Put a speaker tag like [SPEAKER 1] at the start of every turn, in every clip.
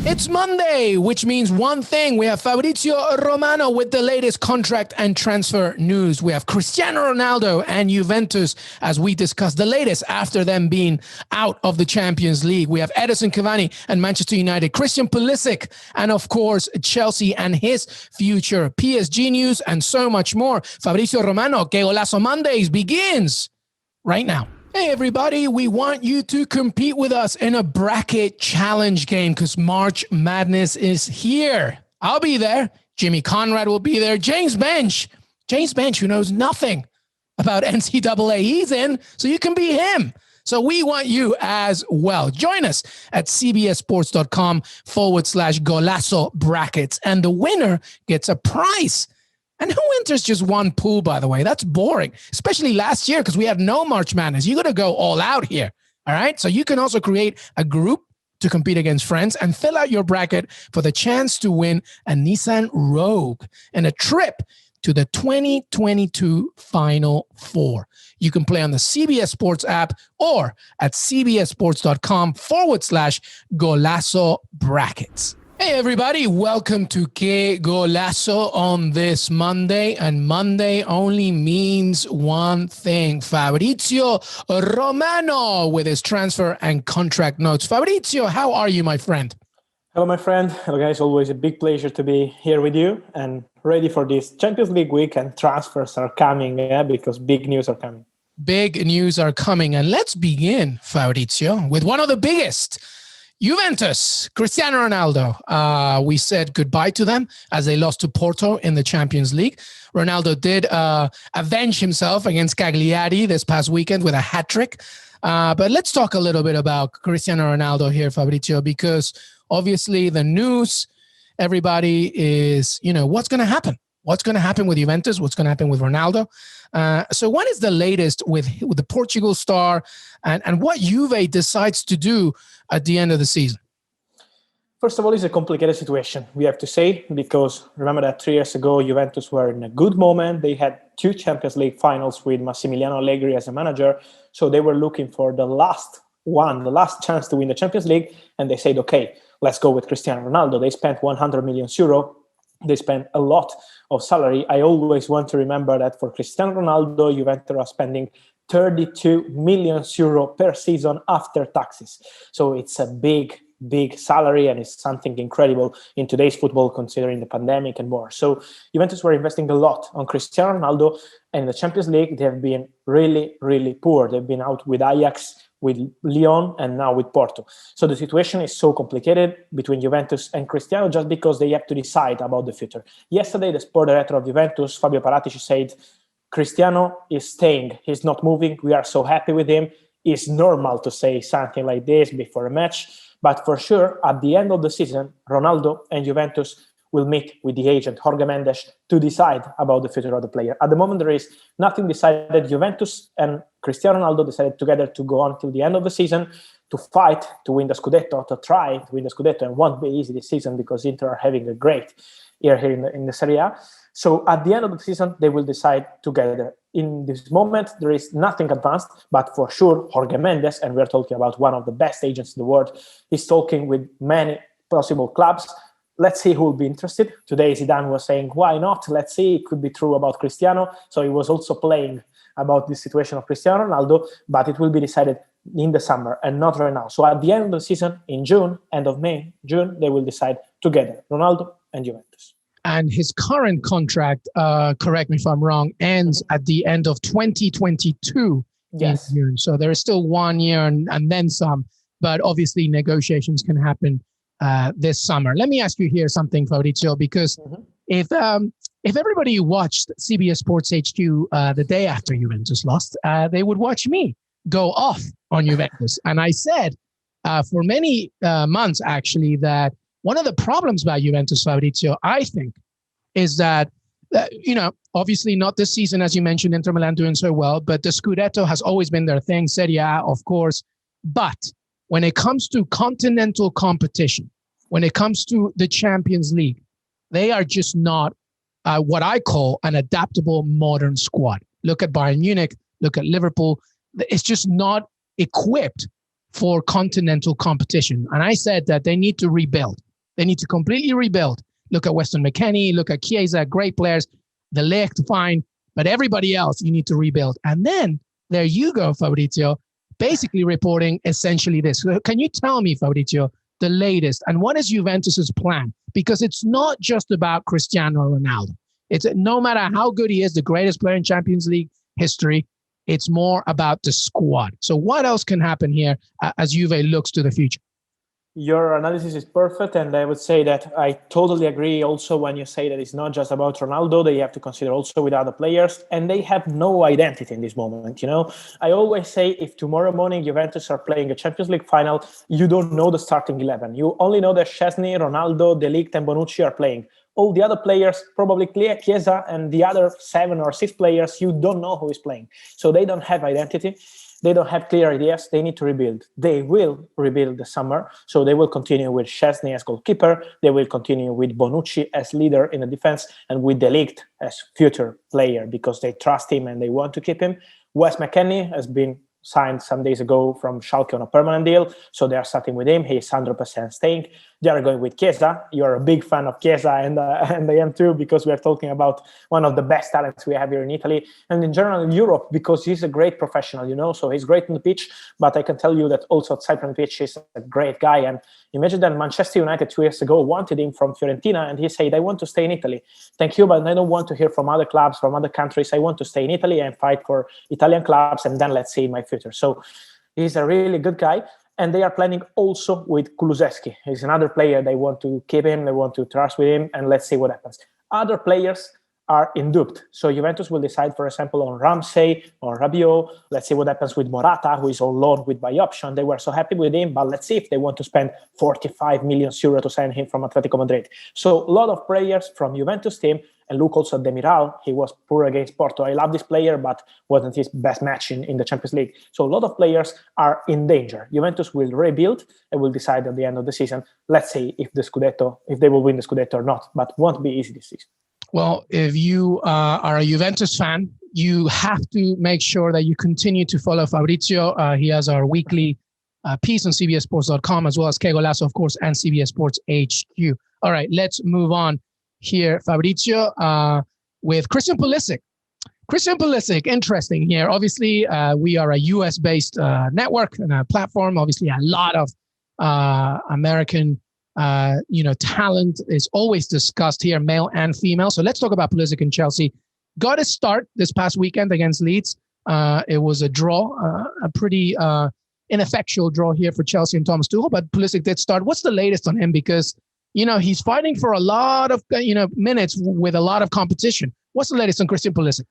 [SPEAKER 1] It's Monday, which means one thing. We have Fabrizio Romano with the latest contract and transfer news. We have Cristiano Ronaldo and Juventus as we discuss the latest after them being out of the Champions League. We have Edinson, Cavani and Manchester United, Christian Pulisic, and of course, Chelsea and his future, PSG news, and so much more. Fabrizio Romano, Qué Golazo Mondays begins right now. Hey, everybody, we want you to compete with us in a bracket challenge game because March Madness is here. I'll be there. Jimmy Conrad will be there. James Bench, who knows nothing about NCAA, he's in, so you can be him. So we want you as well. Join us at cbssports.com/Golazo brackets, and the winner gets a prize. And who enters just one pool, by the way? That's boring, especially last year because we had no March Madness. You got to go all out here, all right? So you can also create a group to compete against friends and fill out your bracket for the chance to win a Nissan Rogue and a trip to the 2022 Final Four. You can play on the CBS Sports app or at cbssports.com/Golazo brackets. Hey, everybody. Welcome to Qué Golazo on this Monday. And Monday only means one thing. Fabrizio Romano with his transfer and contract notes. Fabrizio, how are you, my friend?
[SPEAKER 2] Hello, my friend. Hello, guys. Always a big pleasure to be here with you and ready for this Champions League week, and transfers are coming because big news are coming.
[SPEAKER 1] Big news are coming. And let's begin, Fabrizio, with one of the biggest. Juventus, Cristiano Ronaldo. We said goodbye to them as they lost to Porto in the Champions League. Ronaldo did avenge himself against Cagliari this past weekend with a hat trick. But let's talk a little bit about Cristiano Ronaldo here, Fabrizio, because obviously the news, everybody is, what's going to happen? What's going to happen with Juventus? What's going to happen with Ronaldo? So what is the latest with the Portugal star and what Juve decides to do at the end of the season?
[SPEAKER 2] First of all, it's a complicated situation, we have to say, because remember that 3 years ago, Juventus were in a good moment. They had 2 Champions League finals with Massimiliano Allegri as a manager. So they were looking for the last chance to win the Champions League. And they said, okay, let's go with Cristiano Ronaldo. They spent 100 million euro. They spent a lot of salary. I always want to remember that for Cristiano Ronaldo, Juventus are spending 32 million euro per season after taxes. So it's a big salary, and it's something incredible in today's football, considering the pandemic and more. So Juventus were investing a lot on Cristiano Ronaldo, and in the Champions League, they have been really, really poor. They've been out with Ajax, with Lyon, and now with Porto. So the situation is so complicated between Juventus and Cristiano just because they have to decide about the future. Yesterday, the sport director of Juventus, Fabio Paratici, said, Cristiano is staying. He's not moving. We are so happy with him. It's normal to say something like this before a match. But for sure, at the end of the season, Ronaldo and Juventus will meet with the agent, Jorge Mendes, to decide about the future of the player. At the moment, there is nothing decided. Juventus and Cristiano Ronaldo decided together to go on till the end of the season to fight to win the Scudetto, to try to win the Scudetto. And won't be easy this season because Inter are having a great year here in the Serie A. So at the end of the season, they will decide together. In this moment, there is nothing advanced, but for sure, Jorge Mendes, and we're talking about one of the best agents in the world, is talking with many possible clubs. Let's see who will be interested. Today, Zidane was saying, why not? Let's see. It could be true about Cristiano. So he was also playing about the situation of Cristiano Ronaldo, but it will be decided in the summer and not right now. So at the end of the season, in June, end of May, June, they will decide together, Ronaldo and Juventus.
[SPEAKER 1] And his current contract, correct me if I'm wrong, ends at the end of 2022
[SPEAKER 2] yes.
[SPEAKER 1] in June. So there is still 1 year and then some, but obviously negotiations can happen this summer. Let me ask you here something, Fabrizio, because if everybody watched CBS Sports HQ the day after Juventus lost, they would watch me go off on Juventus. And I said for many months, actually, that one of the problems about Juventus, Fabrizio, I think, is that, obviously not this season, as you mentioned, Inter Milan doing so well, but the Scudetto has always been their thing, Serie A, of course. But when it comes to continental competition, when it comes to the Champions League, they are just not what I call an adaptable modern squad. Look at Bayern Munich, look at Liverpool. It's just not equipped for continental competition. And I said that they need to rebuild. They need to completely rebuild. Look at Weston McKennie, look at Chiesa, great players. The Ligt, fine. But everybody else, you need to rebuild. And then there you go, Fabrizio, basically reporting essentially this. So can you tell me, Fabrizio, the latest, and what is Juventus's plan? Because it's not just about Cristiano Ronaldo. It's no matter how good he is, the greatest player in Champions League history, it's more about the squad. So what else can happen here as Juve looks to the future?
[SPEAKER 2] Your analysis is perfect, and I would say that I totally agree also when you say that it's not just about Ronaldo. They have to consider also with other players, and they have no identity in this moment. I always say if tomorrow morning Juventus are playing a Champions League final, you don't know the starting 11. You only know that Szczesny, Ronaldo, De Ligt, and Bonucci are playing. All the other players, probably Chiesa and the other 7 or 6 players, you don't know who is playing. So they don't have identity. They don't have clear ideas. They need to rebuild. They will rebuild the summer. So they will continue with Szczesny as goalkeeper. They will continue with Bonucci as leader in the defense and with De Ligt as future player because they trust him and they want to keep him. Wes McKennie has been signed some days ago from Schalke on a permanent deal. So they are starting with him. He's 100% staying. They are going with Chiesa. You're a big fan of Chiesa, and I am too, because we are talking about one of the best talents we have here in Italy and in general in Europe, because he's a great professional, so he's great on the pitch, but I can tell you that also outside from the pitch, he's a great guy. And imagine that Manchester United 2 years ago wanted him from Fiorentina, and he said, I want to stay in Italy. Thank you, but I don't want to hear from other clubs, from other countries. I want to stay in Italy and fight for Italian clubs, and then let's see my future. So he's a really good guy. And they are planning also with Kulusevski. He's another player. They want to keep him. They want to trust with him. And let's see what happens. Other players are in doubt. So Juventus will decide, for example, on Ramsey or Rabiot. Let's see what happens with Morata, who is on loan with buy option. They were so happy with him, but let's see if they want to spend 45 million euro to sign him from Atletico Madrid. So a lot of players from Juventus team. And look also at Demiral. He was poor against Porto. I love this player, but wasn't his best match in the Champions League. So a lot of players are in danger. Juventus will rebuild and will decide at the end of the season. Let's see if they will win the Scudetto or not, but won't be easy this season.
[SPEAKER 1] Well, if you are a Juventus fan, you have to make sure that you continue to follow Fabrizio. He has our weekly piece on cbssports.com, as well as Qué Golazo, of course, and CBS Sports HQ. All right, let's move on here, Fabrizio, with Christian Pulisic. Christian Pulisic, interesting here. Obviously, we are a US-based network and a platform. Obviously, a lot of American, talent is always discussed here, male and female. So let's talk about Pulisic and Chelsea. Got a start this past weekend against Leeds. It was a draw, a pretty ineffectual draw here for Chelsea and Thomas Tuchel, but Pulisic did start. What's the latest on him? Because he's fighting for a lot of, minutes with a lot of competition. What's the latest on Christian Pulisic?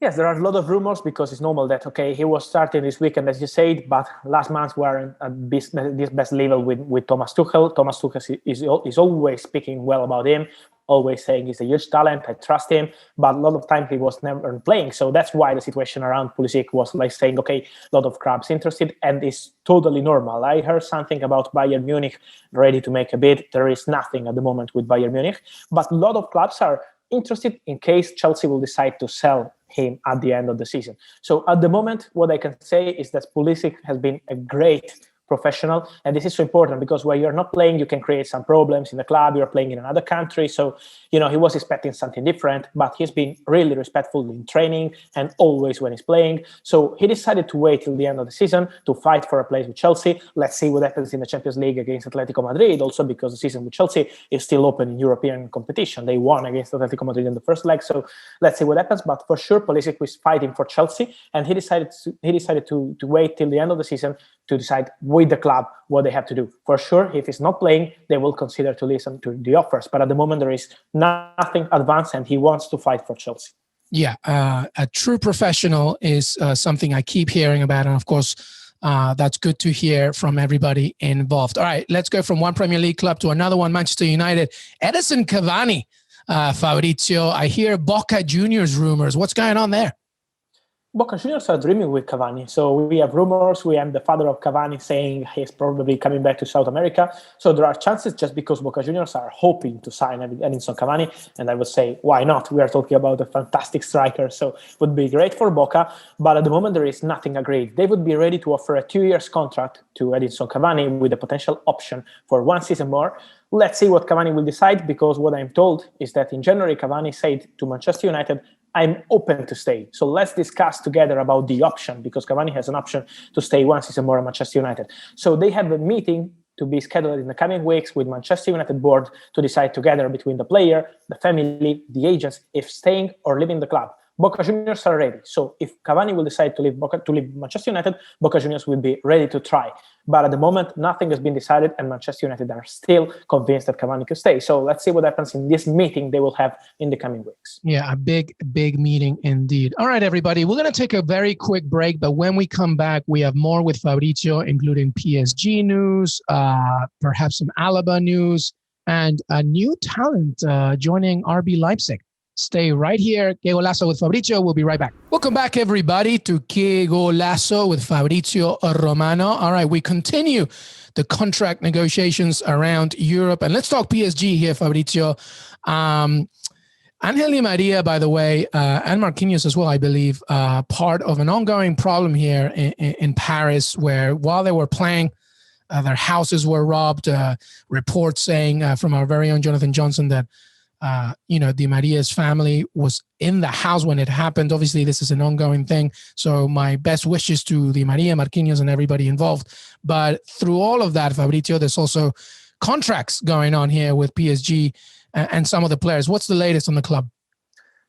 [SPEAKER 2] Yes, there are a lot of rumors because it's normal that, he was starting this weekend, as you said, but last month we are at this best level with Thomas Tuchel. Thomas Tuchel is always speaking well about him, always saying he's a huge talent, I trust him, but a lot of time he was never playing. So that's why the situation around Pulisic was like saying, a lot of clubs interested, and it's totally normal. I heard something about Bayern Munich ready to make a bid. There is nothing at the moment with Bayern Munich, but a lot of clubs are interested in case Chelsea will decide to sell him at the end of the season. So at the moment, what I can say is that Pulisic has been a great professional, and this is so important because when you're not playing, you can create some problems in the club. You're playing in another country, so he was expecting something different, but he's been really respectful in training and always when he's playing. So he decided to wait till the end of the season to fight for a place with Chelsea. Let's see what happens in the Champions League against Atletico Madrid, also because the season with Chelsea is still open in European competition. They won against Atletico Madrid in the first leg, so let's see what happens. But for sure, Pulisic was fighting for Chelsea, and he decided to wait till the end of the season to decide with the club what they have to do. For sure, if he's not playing, they will consider to listen to the offers. But at the moment, there is nothing advanced, and he wants to fight for Chelsea.
[SPEAKER 1] Yeah, a true professional is something I keep hearing about. And of course, that's good to hear from everybody involved. All right, let's go from one Premier League club to another one, Manchester United. Edinson Cavani, Fabrizio, I hear Boca Juniors rumors. What's going on there?
[SPEAKER 2] Boca Juniors are dreaming with Cavani. So we have rumors. We have the father of Cavani saying he's probably coming back to South America. So there are chances just because Boca Juniors are hoping to sign Edinson Cavani. And I would say, why not? We are talking about a fantastic striker. So it would be great for Boca. But at the moment, there is nothing agreed. They would be ready to offer a 2-year contract to Edinson Cavani with a potential option for 1 season more. Let's see what Cavani will decide, because what I'm told is that in January, Cavani said to Manchester United, I'm open to stay. So let's discuss together about the option, because Cavani has an option to stay 1 season more at Manchester United. So they have a meeting to be scheduled in the coming weeks with Manchester United board to decide together between the player, the family, the agents, if staying or leaving the club. Boca Juniors are ready. So if Cavani will decide to leave Manchester United, Boca Juniors will be ready to try. But at the moment, nothing has been decided, and Manchester United are still convinced that Cavani could stay. So let's see what happens in this meeting they will have in the coming weeks.
[SPEAKER 1] Yeah, a big meeting indeed. All right, everybody, we're going to take a very quick break, but when we come back, we have more with Fabrizio, including PSG news, perhaps some Alaba news, and a new talent joining RB Leipzig. Stay right here. Qué Golazo with Fabrizio. We'll be right back. Welcome back, everybody, to Qué Golazo with Fabrizio Romano. All right, we continue the contract negotiations around Europe. And let's talk PSG here, Fabrizio. Angel Di Maria, by the way, and Marquinhos as well, I believe, part of an ongoing problem here in Paris, where while they were playing, their houses were robbed. Reports saying from our very own Jonathan Johnson that Di Maria's family was in the house when it happened. Obviously, this is an ongoing thing. So my best wishes to Di Maria, Marquinhos, and everybody involved. But through all of that, Fabrizio, there's also contracts going on here with PSG and some of the players. What's the latest on the club?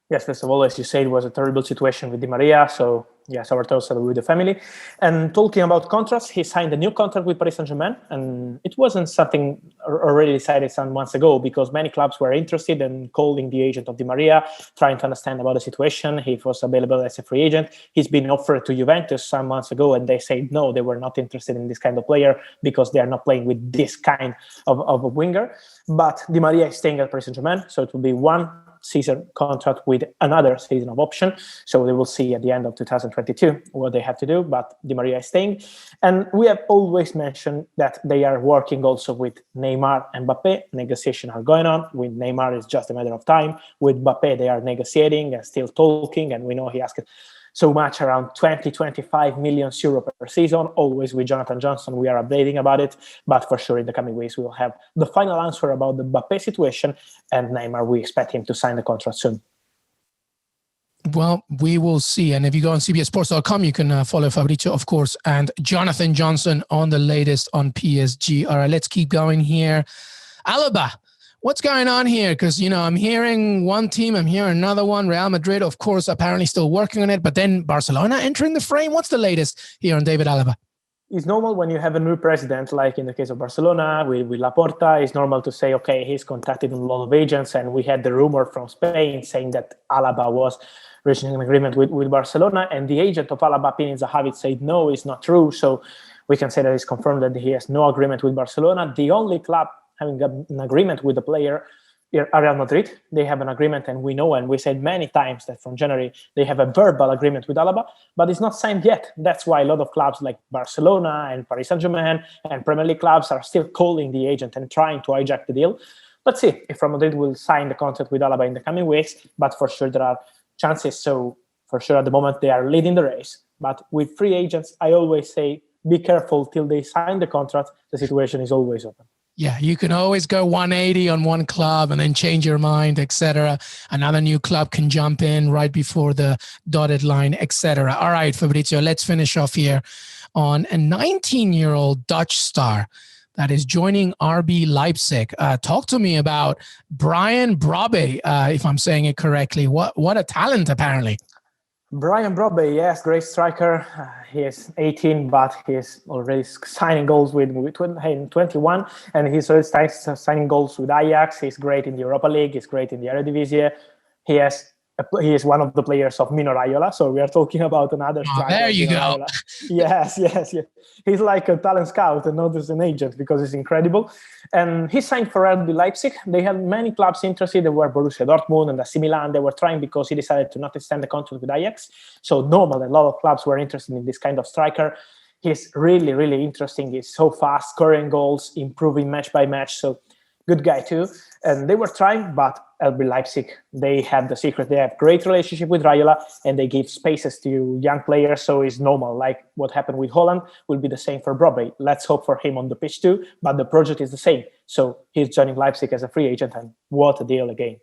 [SPEAKER 2] Yes, first of all, as you said, it was a terrible situation with Di Maria. So, yes, our thoughts are with the family. And talking about contracts, he signed a new contract with Paris Saint-Germain. And it wasn't something already decided some months ago, because many clubs were interested in calling the agent of Di Maria, trying to understand about the situation. He was available as a free agent. He's been offered to Juventus some months ago, and they said no, they were not interested in this kind of player because they are not playing with this kind of a winger. But Di Maria is staying at Paris Saint-Germain, so it will be 1 season contract with another season of option. So we will see at the end of 2022 what they have to do, but Di Maria is staying. And we have always mentioned that they are working also with Neymar and Mbappe. Negotiations are going on. With Neymar, it's just a matter of time. With Mbappe, they are negotiating and still talking, and we know he asked so much, around 20-25 million euro per season. Always with Jonathan Johnson, we are updating about it. But for sure, in the coming weeks, we will have the final answer about the Mbappe situation. And Neymar, we expect him to sign the contract soon.
[SPEAKER 1] Well, we will see. And if you go on cbsports.com, you can follow Fabrizio, of course, and Jonathan Johnson on the latest on PSG. All right, let's keep going here. Alaba. What's going on here? Because, I'm hearing one team, I'm hearing another one. Real Madrid, of course, apparently still working on it. But then Barcelona entering the frame. What's the latest here on David Alaba?
[SPEAKER 2] It's normal when you have a new president, like in the case of Barcelona with Laporta. It's normal to say, okay, he's contacted a lot of agents. And we had the rumor from Spain saying that Alaba was reaching an agreement with Barcelona. And the agent of Alaba, Pinin Zahavi, said, no, it's not true. So we can say that it's confirmed that he has no agreement with Barcelona. The only club having an agreement with the player, Real Madrid, they have an agreement, and we know, and we said many times that from January they have a verbal agreement with Alaba, but it's not signed yet. That's why a lot of clubs like Barcelona and Paris Saint-Germain and Premier League clubs are still calling the agent and trying to hijack the deal. Let's see if Real Madrid will sign the contract with Alaba in the coming weeks, but for sure there are chances. So for sure at the moment they are leading the race. But with free agents, I always say, be careful till they sign the contract. The situation is always open.
[SPEAKER 1] Yeah, you can always go 180 on one club and then change your mind, etc. Another new club can jump in right before the dotted line, etc. All right, Fabrizio, let's finish off here on a 19-year-old Dutch star that is joining RB Leipzig. Talk to me about Brian Brobbey, if I'm saying it correctly. What a talent, apparently.
[SPEAKER 2] Brian Brobbey, yes, great striker. He is 18, but he's already signing goals with 21, and he's already signing goals with Ajax. He's great in the Europa League. He's great in the Eredivisie. He has He is one of the players of Mino Raiola, so we are talking about another striker.
[SPEAKER 1] There you go.
[SPEAKER 2] Raiola. Yes. He's like a talent scout and not as an agent, because he's incredible. And he signed for RB Leipzig. They had many clubs interested. There were Borussia Dortmund and AC Milan. They were trying, because he decided to not extend the contract with Ajax. So normal, a lot of clubs were interested in this kind of striker. He's really, really interesting. He's so fast, scoring goals, improving match by match. So good guy too. And they were trying, but RB Leipzig, they have the secret. They have great relationship with Raiola, and they give spaces to young players. So it's normal. Like what happened with Holland will be the same for Brobbey. Let's hope for him on the pitch too. But the project is the same. So he's joining Leipzig as a free agent, and what a deal again.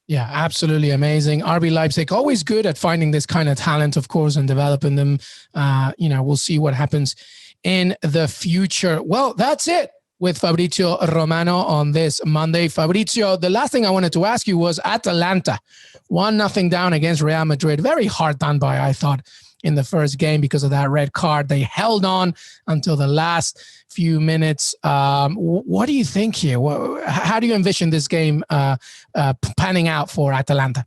[SPEAKER 1] Yeah, absolutely amazing. RB Leipzig, always good at finding this kind of talent, of course, and developing them. We'll see what happens in the future. Well, that's it with Fabrizio Romano on this Monday. Fabrizio, the last thing I wanted to ask you was Atalanta, 1-0 down against Real Madrid. Very hard done by, I thought, in the first game because of that red card. They held on until the last few minutes. What do you think here? How do you envision this game panning out for Atalanta?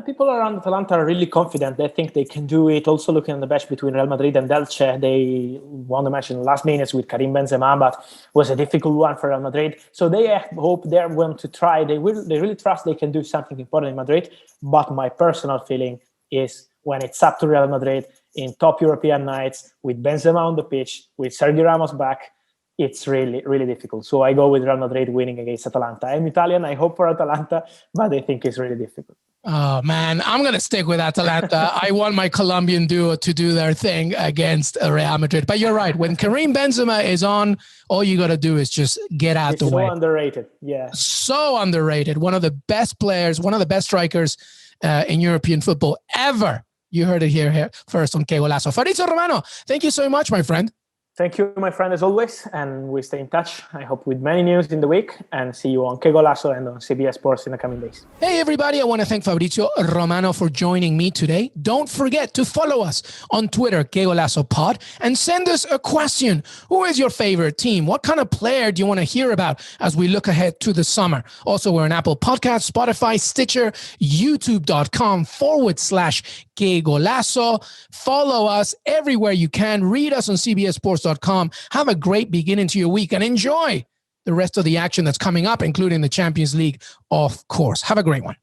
[SPEAKER 2] People around Atalanta are really confident. They think they can do it. Also, looking at the match between Real Madrid and Elche, they won the match in the last minutes with Karim Benzema, but it was a difficult one for Real Madrid. So they hope they're going to try. They really trust they can do something important in Madrid. But my personal feeling is when it's up to Real Madrid in top European nights, with Benzema on the pitch, with Sergio Ramos back, it's really, really difficult. So I go with Real Madrid winning against Atalanta. I'm Italian. I hope for Atalanta, but I think it's really difficult.
[SPEAKER 1] Oh, man, I'm going to stick with Atalanta. I want my Colombian duo to do their thing against Real Madrid. But you're right. When Karim Benzema is on, all you got to do is just get out the way.
[SPEAKER 2] So underrated. Yeah.
[SPEAKER 1] So underrated. One of the best players, one of the best strikers in European football ever. You heard it here first on Qué Golazo. Fabrizio Romano, thank you so much, my friend.
[SPEAKER 2] Thank you, my friend, as always, and we stay in touch, I hope, with many news in the week, and see you on Qué Golazo and on CBS Sports in the coming days.
[SPEAKER 1] Hey, everybody. I want to thank Fabrizio Romano for joining me today. Don't forget to follow us on Twitter, Qué Golazo Pod, and send us a question. Who is your favorite team? What kind of player do you want to hear about as we look ahead to the summer? Also, we're on Apple Podcasts, Spotify, Stitcher, youtube.com/Qué Golazo. Follow us everywhere you can. Read us on CBSSports.com. Have a great beginning to your week and enjoy the rest of the action that's coming up, including the Champions League, of course. Have a great one.